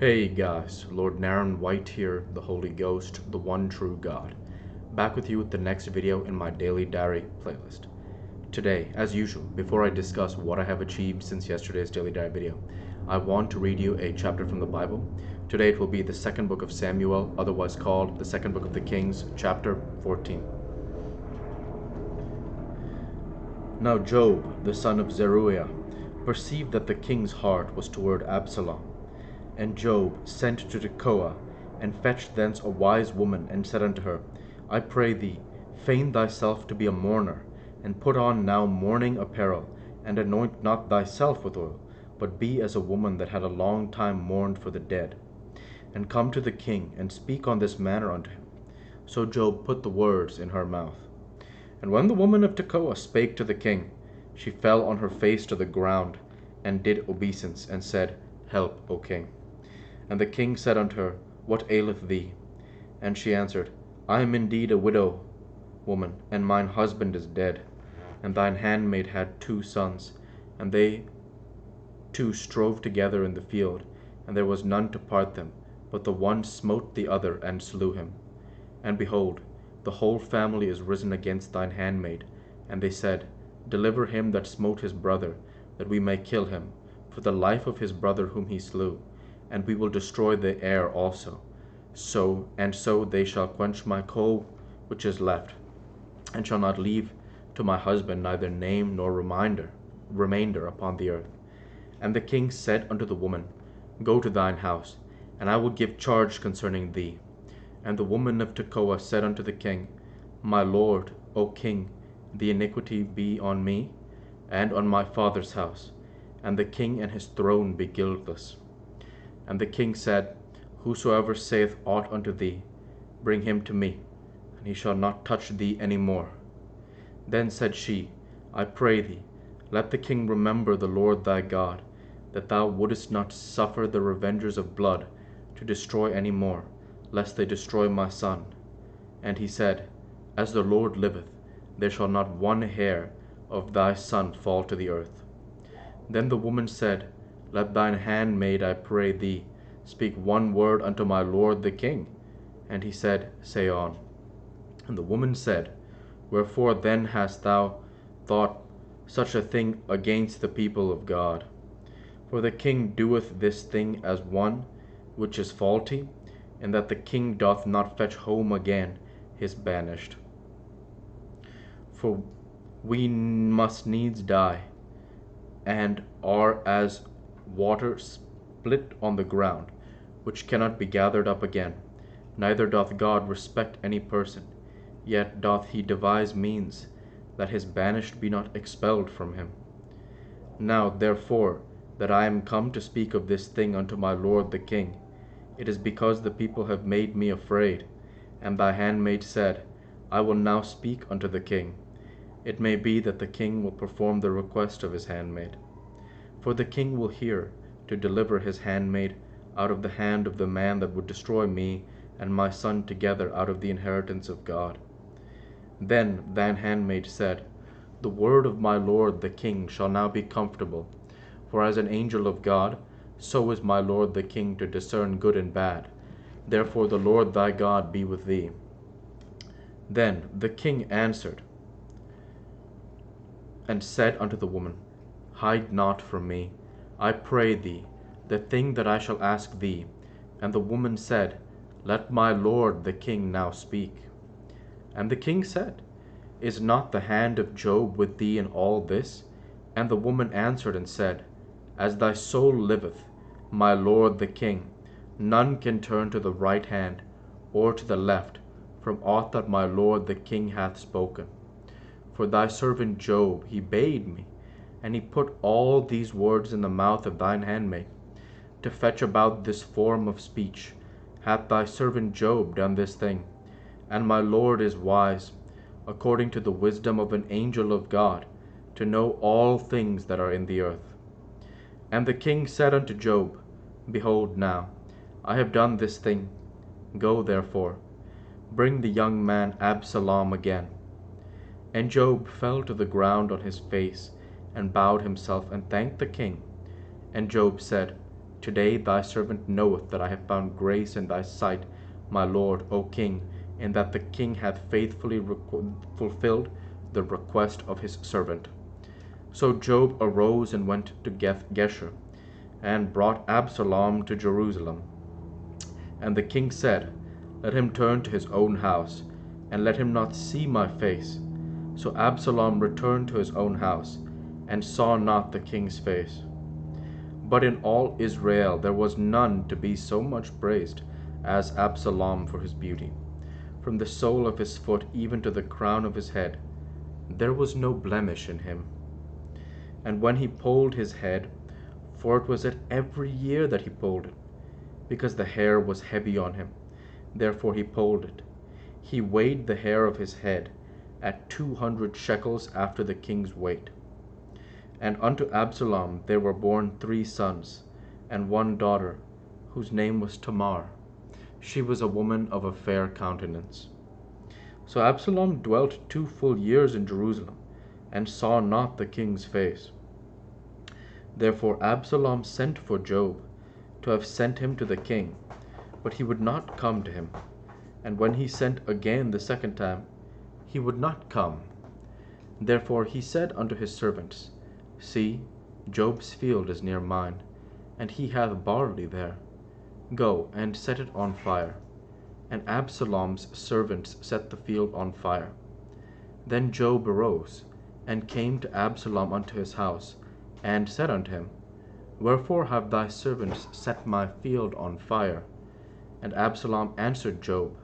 Hey guys, Lord Naren White here, the Holy Ghost, the one true God. Back with you with the next video in my daily diary playlist. Today, as usual, before I discuss what I have achieved since yesterday's daily diary video, I want to read you a chapter from the Bible. Today it will be the second book of Samuel, otherwise called the second book of the Kings, chapter 14. Now Job, the son of Zeruiah, perceived that the king's heart was toward Absalom. And Job sent to Tekoa, and fetched thence a wise woman, and said unto her, I pray thee, feign thyself to be a mourner, and put on now mourning apparel, and anoint not thyself with oil, but be as a woman that had a long time mourned for the dead. And come to the king, and speak on this manner unto him. So Job put the words in her mouth. And when the woman of Tekoa spake to the king, she fell on her face to the ground, and did obeisance, and said, Help, O king. And the king said unto her, What aileth thee? And she answered, I am indeed a widow woman, and mine husband is dead. And thine handmaid had 2 sons, and they 2 strove together in the field, and there was none to part them, but the one smote the other, and slew him. And behold, the whole family is risen against thine handmaid. And they said, Deliver him that smote his brother, that we may kill him, for the life of his brother whom he slew, and we will destroy the heir also. So they shall quench my coal which is left, and shall not leave to my husband neither name nor remainder upon the earth. And the king said unto the woman, Go to thine house, and I will give charge concerning thee. And the woman of Tekoa said unto the king, My lord, O king, the iniquity be on me, and on my father's house, and the king and his throne be guiltless. And the king said, Whosoever saith aught unto thee, bring him to me, and he shall not touch thee any more. Then said she, I pray thee, let the king remember the Lord thy God, that thou wouldest not suffer the revengers of blood to destroy any more, lest they destroy my son. And he said, As the Lord liveth, there shall not one hair of thy son fall to the earth. Then the woman said, Let thine handmaid, I pray thee, speak one word unto my lord the king. And he said, Say on. And the woman said, Wherefore then hast thou thought such a thing against the people of God? For the king doeth this thing as one which is faulty, and that the king doth not fetch home again his banished. For we must needs die, and are as water split on the ground, which cannot be gathered up again. Neither doth God respect any person, yet doth he devise means, that his banished be not expelled from him. Now therefore that I am come to speak of this thing unto my lord the king, it is because the people have made me afraid. And thy handmaid said, I will now speak unto the king. It may be that the king will perform the request of his handmaid. For the king will hear to deliver his handmaid out of the hand of the man that would destroy me and my son together out of the inheritance of God. Then thine handmaid said, The word of my lord the king shall now be comfortable, for as an angel of God, so is my lord the king to discern good and bad. Therefore the Lord thy God be with thee. Then the king answered and said unto the woman, Hide not from me, I pray thee, the thing that I shall ask thee. And the woman said, Let my lord the king now speak. And the king said, Is not the hand of Job with thee in all this? And the woman answered and said, As thy soul liveth, my lord the king, none can turn to the right hand or to the left from aught that my lord the king hath spoken. For thy servant Job, he bade me, and he put all these words in the mouth of thine handmaid, to fetch about this form of speech. Hath thy servant Job done this thing? And my Lord is wise, according to the wisdom of an angel of God, to know all things that are in the earth. And the king said unto Job, Behold now, I have done this thing. Go therefore, bring the young man Absalom again. And Job fell to the ground on his face, and bowed himself, and thanked the king. And Job said, Today thy servant knoweth that I have found grace in thy sight, my lord, O king, in that the king hath faithfully fulfilled the request of his servant. So Job arose and went to Geshur, and brought Absalom to Jerusalem. And the king said, Let him turn to his own house, and let him not see my face. So Absalom returned to his own house, and saw not the king's face. But in all Israel there was none to be so much praised as Absalom for his beauty. From the sole of his foot even to the crown of his head, there was no blemish in him. And when he polled his head, for it was at every year that he polled it, because the hair was heavy on him, therefore he polled it. He weighed the hair of his head at 200 shekels after the king's weight. And unto Absalom there were born 3 sons, and 1 daughter, whose name was Tamar. She was a woman of a fair countenance. So Absalom dwelt 2 full years in Jerusalem, and saw not the king's face. Therefore Absalom sent for Job, to have sent him to the king, but he would not come to him. And when he sent again the second time, he would not come. Therefore he said unto his servants, See, Job's field is near mine, and he hath barley there. Go and set it on fire. And Absalom's servants set the field on fire. Then Job arose, and came to Absalom unto his house, and said unto him, Wherefore have thy servants set my field on fire? And Absalom answered Job,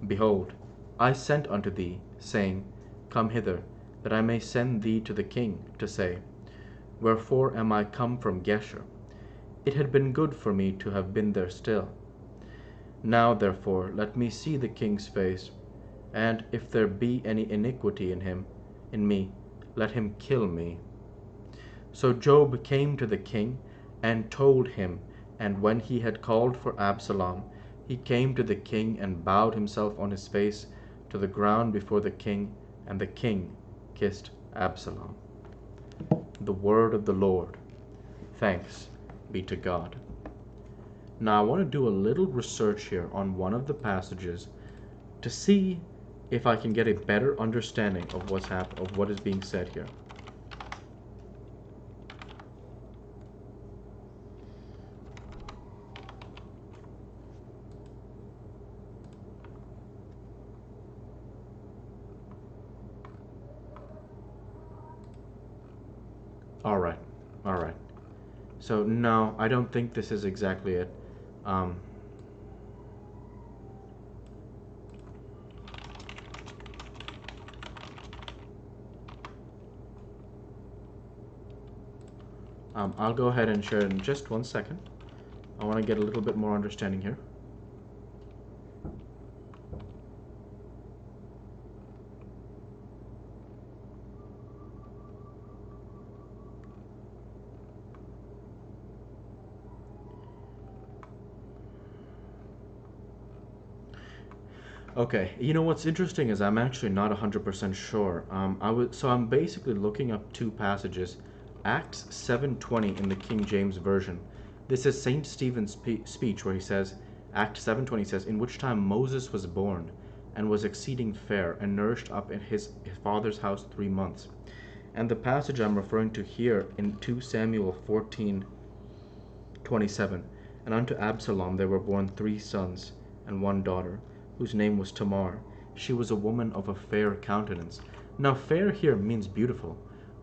Behold, I sent unto thee, saying, Come hither, that I may send thee to the king, to say, Wherefore am I come from Geshur? It had been good for me to have been there still. Now therefore let me see the king's face, and if there be any iniquity in me, let him kill me. So Job came to the king, and told him, and when he had called for Absalom, he came to the king, and bowed himself on his face to the ground before the king, and the king kissed Absalom. The word of the Lord. Thanks be to God. Now I want to do a little research here on one of the passages to see if I can get a better understanding of what is being said here. All right. So no, I don't think this is exactly it. I'll go ahead and share it in just 1 second. I want to get a little bit more understanding here. Okay, you know what's interesting is I'm actually not 100% sure. So I'm basically looking up 2 passages. Acts 7:20 in the King James Version. This is St. Stephen's speech where he says, Act 7:20 says, In which time Moses was born, and was exceeding fair, and nourished up in his father's house 3 months. And the passage I'm referring to here in 2 Samuel 14:27, And unto Absalom there were born 3 sons, and 1 daughter, whose name was Tamar. She was a woman of a fair countenance. Now fair here means beautiful,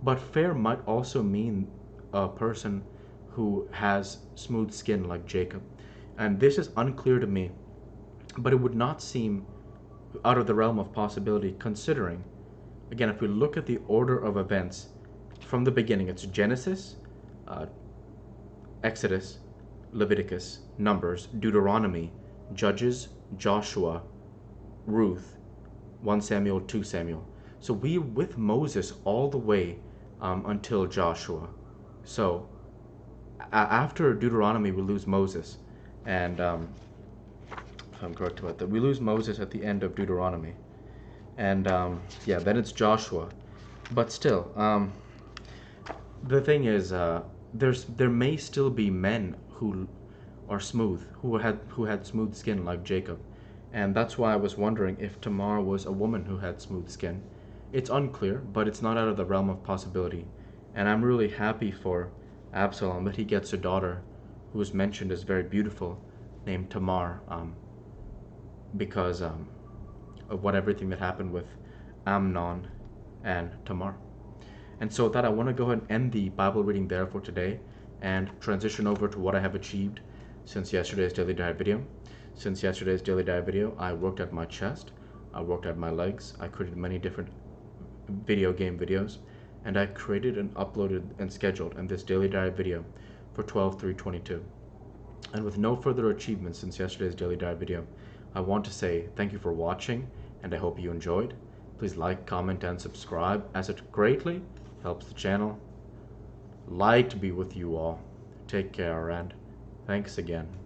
but fair might also mean a person who has smooth skin like Jacob. And this is unclear to me, but it would not seem out of the realm of possibility, considering, again, if we look at the order of events from the beginning, it's Genesis, Exodus, Leviticus, Numbers, Deuteronomy, Judges, Joshua, Ruth, 1 Samuel, 2 Samuel. So we with Moses all the way until Joshua. So after Deuteronomy, we lose Moses, and if I'm correct about that, we lose Moses at the end of Deuteronomy, and yeah, then it's Joshua. But still, the thing is, there may still be men who are smooth, who had smooth skin like Jacob. And that's why I was wondering if Tamar was a woman who had smooth skin. It's unclear, but it's not out of the realm of possibility. And I'm really happy for Absalom that he gets a daughter who is mentioned as very beautiful, named Tamar, because of what everything that happened with Amnon and Tamar. And so with that, I want to go ahead and end the Bible reading there for today and transition over to what I have achieved since yesterday's daily diet video. Since yesterday's daily diet video, I worked at my chest, I worked at my legs, I created many different video game videos, and I created and uploaded and scheduled in this daily diet video for 12/3/22. And with no further achievements since yesterday's daily diet video, I want to say thank you for watching, and I hope you enjoyed. Please like, comment, and subscribe, as it greatly helps the channel. Light be with you all. Take care, and thanks again.